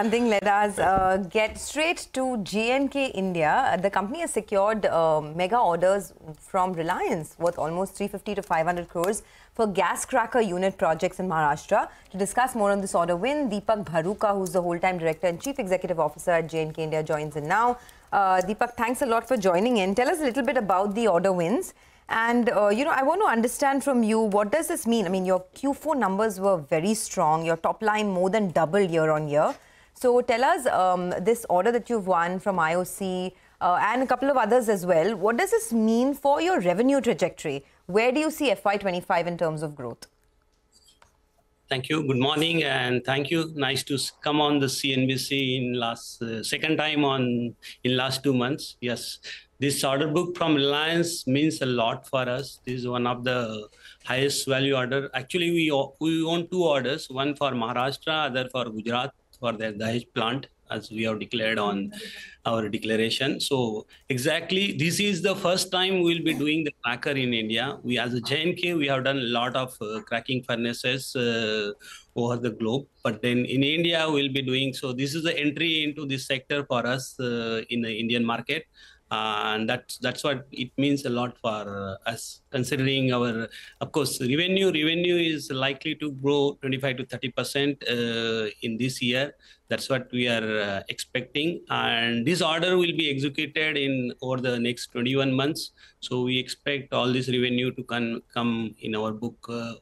one thing, let us get straight to JNK India. The company has secured mega orders from Reliance worth almost 350 to 500 crores for gas cracker unit projects in Maharashtra. To discuss more on this order win, Dipak Bharuka, who's the whole-time director and chief executive officer at JNK India, joins in now. Dipak, thanks a lot for joining in. Tell us a little bit about the order wins. And, I want to understand from you, what does this mean? I mean, your Q4 numbers were very strong. Your top line more than doubled year on year. So tell us this order that you've won from IOC and a couple of others as well. What does this mean for your revenue trajectory? Where do you see FY25 in terms of growth? Thank you. Good morning and thank you. Nice to come on the CNBC in second time in last 2 months. Yes, this order book from Reliance means a lot for us. This is one of the highest value order. Actually, we own two orders, one for Maharashtra, other for Gujarat for their Dahej plant, as we have declared on our declaration. So exactly, this is the first time we'll be doing the cracker in India. We as a JNK, we have done a lot of cracking furnaces over the globe, but then in India, we'll be doing, so this is the entry into this sector for us in the Indian market. And that's what it means a lot for us, considering our, of course, revenue is likely to grow 25 to 30% in this year. That's what we are expecting, and this order will be executed over the next 21 months. So we expect all this revenue to come in our book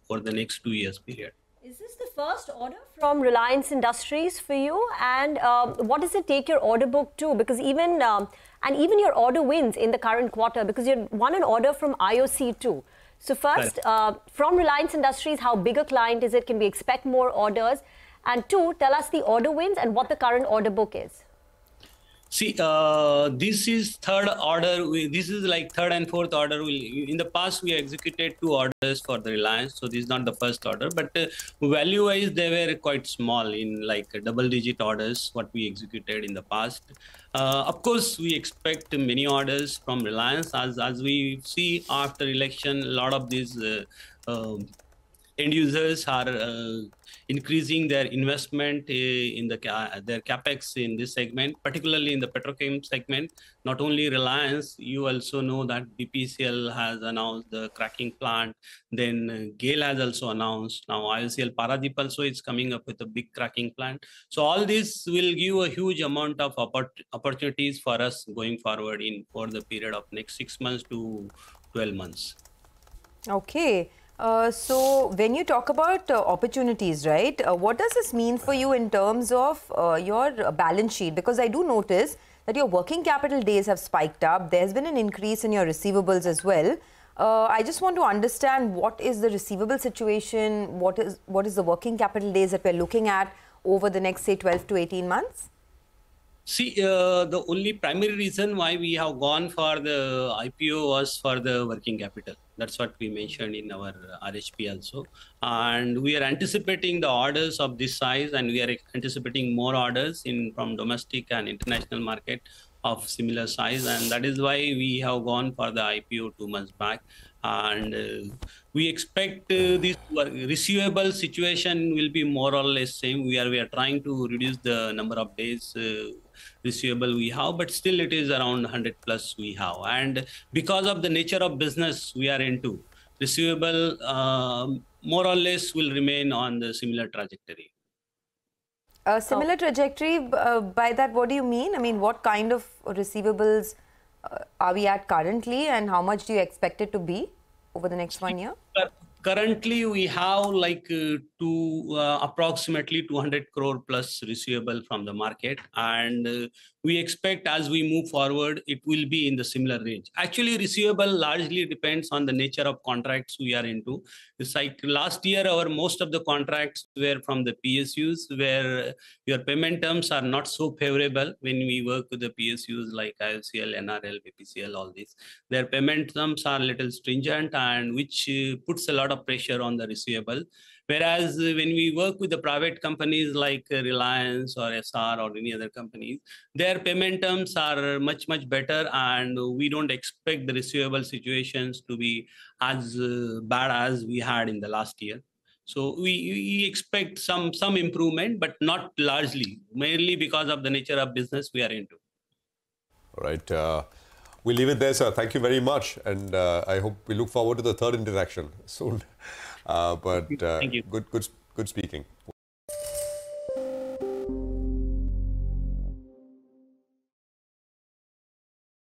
for the next 2 years period. Is this the first order from Reliance Industries for you? And what does it take your order book to? Because even your order wins in the current quarter, because you won an order from IOC too. So first, from Reliance Industries, how big a client is it? Can we expect more orders? And two, tell us the order wins and what the current order book is. See, this is third order. This is like third and fourth order. In the past, we executed 2 orders for the Reliance. So this is not the first order, but value-wise, they were quite small in like double-digit orders, what we executed in the past. Of course, we expect many orders from Reliance as we see after election, a lot of these end users are increasing their investment in their capex in this segment, particularly in the petrochem segment. Not only Reliance, you also know that BPCL has announced the cracking plant. Then GAIL has also announced. Now IOCL Paradip also is coming up with a big cracking plant. So all this will give a huge amount of opportunities for us going forward for the period of next 6 months to 12 months. Okay. So when you talk about opportunities, right, what does this mean for you in terms of your balance sheet? Because I do notice that your working capital days have spiked up. There's been an increase in your receivables as well. I just want to understand, what is the receivable situation? What is the working capital days that we're looking at over the next, say, 12 to 18 months? See, the only primary reason why we have gone for the IPO was for the working capital. That's what we mentioned in our RHP also. And we are anticipating the orders of this size, and we are anticipating more orders from domestic and international market of similar size. And that is why we have gone for the IPO 2 months back. And we expect this receivable situation will be more or less same. We are trying to reduce the number of days receivable we have, but still it is around 100 plus we have. And because of the nature of business we are into, receivable more or less will remain on the similar trajectory. Similar trajectory, by that, what do you mean? I mean, what kind of receivables are we at currently, and how much do you expect it to be over the next 1 year? Currently, we have like approximately 200 crore plus receivable from the market. And we expect as we move forward, it will be in the similar range. Actually, receivable largely depends on the nature of contracts we are into. It's like last year, most of the contracts were from the PSUs, where your payment terms are not so favorable when we work with the PSUs like IOCL, NRL, BPCL, all these. Their payment terms are a little stringent, and which puts a lot of pressure on the receivable. Whereas when we work with the private companies like Reliance or SR or any other companies, their payment terms are much, much better, and we don't expect the receivable situations to be as bad as we had in the last year. So we expect some improvement, but not largely, mainly because of the nature of business we are into. All right. We'll leave it there, sir. Thank you very much. And I hope we look forward to the third interaction soon. Thank you. Good speaking.